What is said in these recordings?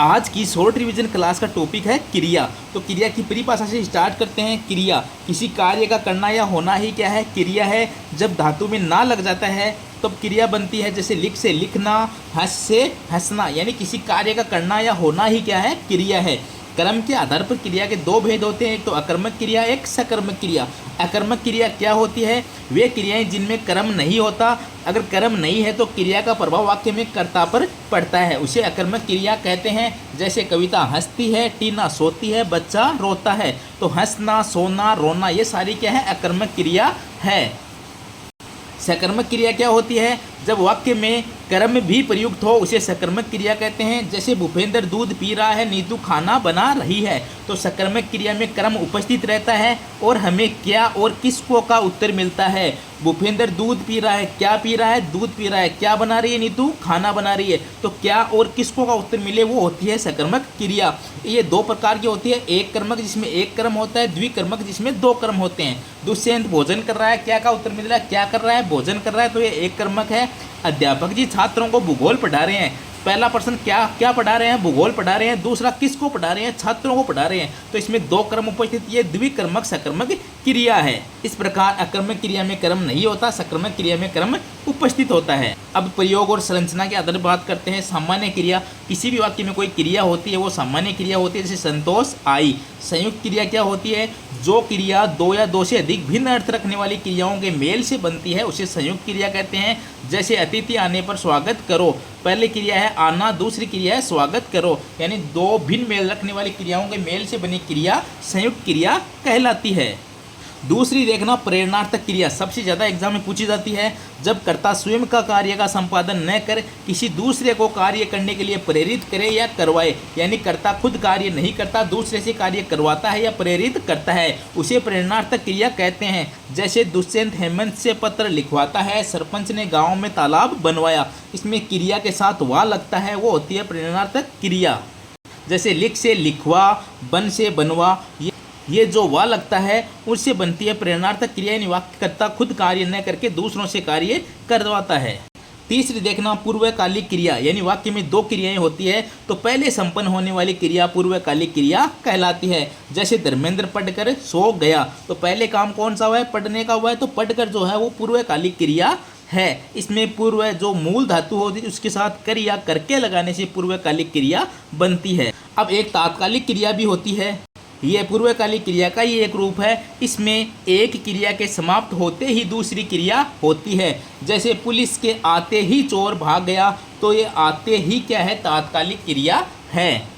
आज की short revision class का टॉपिक है क्रिया। तो क्रिया की परिभाषा से स्टार्ट करते हैं। क्रिया किसी कार्य का करना या होना ही क्या है, क्रिया है। जब धातु में ना लग जाता है तब क्रिया बनती है। जैसे लिख से लिखना, हंस से हंसना, यानी किसी कार्य का करना या होना ही क्या है, क्रिया है। कर्म के आधार पर क्रिया के दो भेद होते हैं, एक तो अकर्मक क्रिया, एक सकर्मक क्रिया। अकर्मक क्रिया क्या होती है? वे क्रियाएं जिनमें कर्म नहीं होता। अगर कर्म नहीं है तो क्रिया का प्रभाव वाक्य में कर्ता पर पड़ता है, उसे अकर्मक क्रिया कहते हैं। जैसे कविता हंसती है, टीना सोती है, बच्चा रोता है। तो हंसना, सोना, रोना ये सारी क्या है, अकर्मक क्रिया है। सकर्मक क्रिया क्या होती है? जब वाक्य में कर्म भी प्रयुक्त हो उसे सकर्मक क्रिया कहते हैं। जैसे भूपेंद्र दूध पी रहा है, नीतू खाना बना रही है। तो सकर्मक क्रिया में कर्म उपस्थित रहता है और हमें क्या और किसको का उत्तर मिलता है। भूपेंद्र दूध पी रहा है, क्या पी रहा है, दूध पी रहा है। क्या बना रही है नीतू? खाना बना रही है। तो क्या और किसको का उत्तर मिले वो होती है सकर्मक क्रिया। ये दो प्रकार की होती है, एक कर्मक जिसमें एक कर्म होता है, द्विकर्मक जिसमें दो कर्म होते हैं। दुष्यंत भोजन कर रहा है, क्या का उत्तर मिल रहा है, क्या कर रहा है, भोजन कर रहा है। तो ये एक कर्मक है। अध्यापक जी छात्रों को भूगोल पढ़ा रहे हैं। पहला प्रश्न क्या पढ़ा रहे हैं, भूगोल पढ़ा रहे हैं। दूसरा किसको पढ़ा रहे हैं, छात्रों को पढ़ा रहे हैं। तो इसमें दो कर्म उपस्थित, ये द्विकर्मक सकर्मक क्रिया है। इस प्रकार अकर्मक क्रिया में कर्म नहीं होता, सकर्मक क्रिया में कर्म उपस्थित होता है। अब प्रयोग और संरचना के आधार पर बात करते हैं। सामान्य क्रिया, किसी भी वाक्य में कोई क्रिया होती है वो सामान्य क्रिया होती है। जैसे संतोष आई। संयुक्त क्रिया क्या होती है? जो क्रिया दो या दो से अधिक भिन्न अर्थ रखने वाली क्रियाओं के मेल से बनती है उसे संयुक्त क्रिया कहते हैं। जैसे अतिथि आने पर स्वागत करो, पहली क्रिया है आना, दूसरी क्रिया है स्वागत करो, यानी दो भिन्न मेल रखने वाली क्रियाओं के मेल से बनी क्रिया संयुक्त क्रिया कहलाती है। दूसरी देखना प्रेरणार्थक क्रिया, सबसे ज़्यादा एग्जाम में पूछी जाती है। जब कर्ता स्वयं का कार्य का संपादन न कर किसी दूसरे को कार्य करने के लिए प्रेरित करे या करवाए, यानी कर्ता खुद कार्य नहीं करता, दूसरे से कार्य करवाता है या प्रेरित करता है, उसे प्रेरणार्थक क्रिया कहते हैं। जैसे दुष्यंत हेमंत से पत्र लिखवाता है, सरपंच ने गाँव में तालाब बनवाया। इसमें क्रिया के साथ वाह लगता है, वो होती है प्रेरणार्थक क्रिया। जैसे लिख से लिखवा, बन से बनवा, ये जो वाह लगता है उससे बनती है प्रेरणार्थक क्रिया, यानी वाक्यकर्ता खुद कार्य न करके दूसरों से कार्य करवाता है। तीसरी देखना पूर्वकालिक क्रिया, यानी वाक्य में दो क्रियाएं होती है तो पहले संपन्न होने वाली क्रिया पूर्वकालिक क्रिया कहलाती है। जैसे धर्मेंद्र पढ़कर सो गया, तो पहले काम कौन सा हुआ है, पढ़ने का हुआ है, तो पढ़कर जो है वो पूर्वकालिक क्रिया है। इसमें पूर्व जो मूल धातु होती है उसके साथ कर या करके लगाने से पूर्वकालिक क्रिया बनती है। अब एक तात्कालिक क्रिया भी होती है, ये पूर्वकालिक क्रिया का ही एक रूप है। इसमें एक क्रिया के समाप्त होते ही दूसरी क्रिया होती है। जैसे पुलिस के आते ही चोर भाग गया, तो ये आते ही क्या है, तात्कालिक क्रिया है।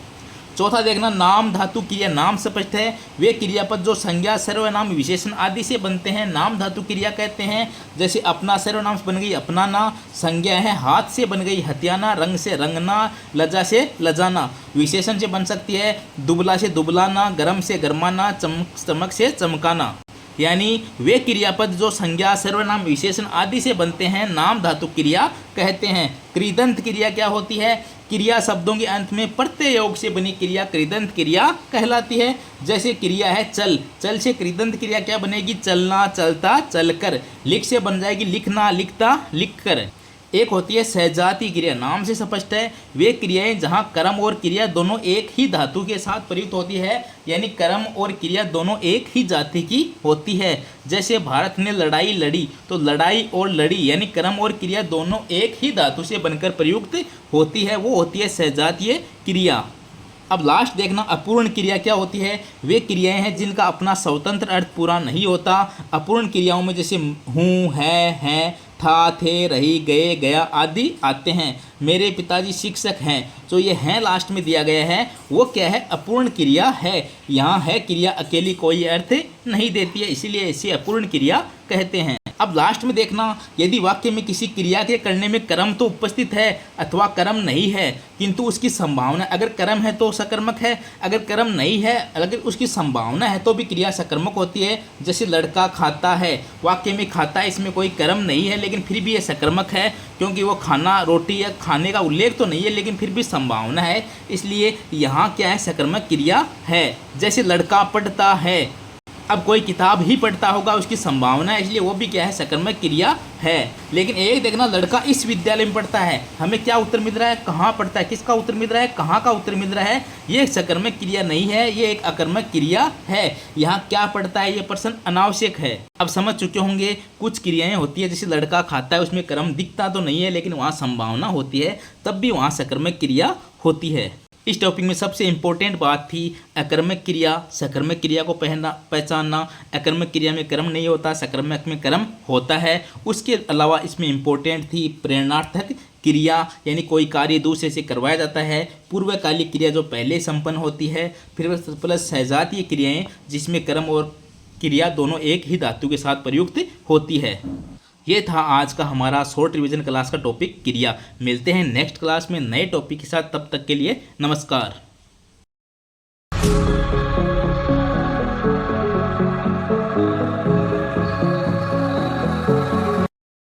चौथा देखना नाम धातु क्रिया। नाम स्पष्ट है, वे क्रियापद जो संज्ञा, सर्वनाम, विशेषण आदि से बनते हैं नाम धातु क्रिया कहते हैं। जैसे अपना सर्वनाम से बन गई अपनाना, संज्ञा है हाथ से बन गई हथियाना, रंग से रंगना, लजा से लजाना। विशेषण से बन सकती है दुबला से दुबलाना, गर्म से गर्माना, चमक से चमकाना। यानी वे क्रियापद जो संज्ञा, सर्वनाम, विशेषण आदि से बनते हैं नाम धातु क्रिया कहते हैं। कृदंत क्रिया क्या होती है? क्रिया शब्दों के अंत में प्रत्यय योग से बनी क्रिया कृदंत क्रिया कहलाती है। जैसे क्रिया है चल, चल से कृदंत क्रिया क्या बनेगी, चलना, चलता, चलकर। लिख से बन जाएगी लिखना, लिखता, लिखकर। एक होती है सहजाती क्रिया, नाम से स्पष्ट है, वे क्रियाएं जहां कर्म और क्रिया दोनों एक ही धातु के साथ प्रयुक्त होती है, यानी कर्म और क्रिया दोनों एक ही जाति की होती है। जैसे भारत ने लड़ाई लड़ी, तो लड़ाई और लड़ी यानी कर्म और क्रिया दोनों एक ही धातु से बनकर प्रयुक्त होती है, वो होती है सहजातीय क्रिया। अब लास्ट देखना अपूर्ण क्रिया क्या होती है? वे क्रियाएं हैं जिनका अपना स्वतंत्र अर्थ पूरा नहीं होता। अपूर्ण क्रियाओं में जैसे हूँ, है, हैं, था, थे, रही, गए, गया आदि आते हैं। मेरे पिताजी शिक्षक हैं, जो ये हैं लास्ट में दिया गया है वो क्या है, अपूर्ण क्रिया है। यहाँ है क्रिया अकेली कोई अर्थ नहीं देती है, इसीलिए इसे अपूर्ण क्रिया कहते हैं। अब लास्ट में देखना, यदि वाक्य में किसी क्रिया के करने में कर्म तो उपस्थित है अथवा कर्म नहीं है किंतु उसकी संभावना, अगर कर्म है तो सकर्मक है, अगर कर्म नहीं है, अगर उसकी संभावना है तो भी क्रिया सकर्मक होती है। जैसे लड़का खाता है, वाक्य में खाता है, इसमें कोई कर्म नहीं है लेकिन फिर भी ये सकर्मक है, क्योंकि वो खाना, रोटी या खाने का उल्लेख तो नहीं है लेकिन फिर भी संभावना है, इसलिए यहाँ क्या है, सकर्मक क्रिया है। जैसे लड़का पढ़ता है, अब कोई किताब ही पढ़ता होगा उसकी संभावना है, इसलिए वो भी क्या है, सकर्मक क्रिया है। लेकिन एक देखना, लड़का इस विद्यालय में पढ़ता है, हमें क्या उत्तर मिल रहा है, कहाँ पढ़ता है, किसका उत्तर मिल रहा है, कहाँ का उत्तर मिल रहा है, ये सकर्मक क्रिया नहीं है, ये एक अकर्मक क्रिया है। यहाँ क्या पढ़ता है, ये प्रश्न अनावश्यक है। अब समझ चुके होंगे कुछ क्रियाएं होती है, जैसे लड़का खाता है, उसमें कर्म दिखता तो नहीं है लेकिन वहाँ संभावना होती है, तब भी वहाँ सकर्मक क्रिया होती है। इस टॉपिक में सबसे इम्पोर्टेंट बात थी अकर्मक क्रिया, सकर्मक क्रिया को पहचानना। अकर्मक क्रिया में कर्म नहीं होता, सकर्मक में कर्म होता है। उसके अलावा इसमें इम्पोर्टेंट थी प्रेरणार्थक क्रिया, यानी कोई कार्य दूसरे से करवाया जाता है। पूर्वकालिक क्रिया जो पहले संपन्न होती है, फिर प्लस सहजातीय क्रियाएँ जिसमें कर्म और क्रिया दोनों एक ही धातु के साथ प्रयुक्त होती है। ये था आज का हमारा शॉर्ट रिवीजन क्लास का टॉपिक क्रिया। मिलते हैं नेक्स्ट क्लास में नए टॉपिक के साथ, तब तक के लिए नमस्कार।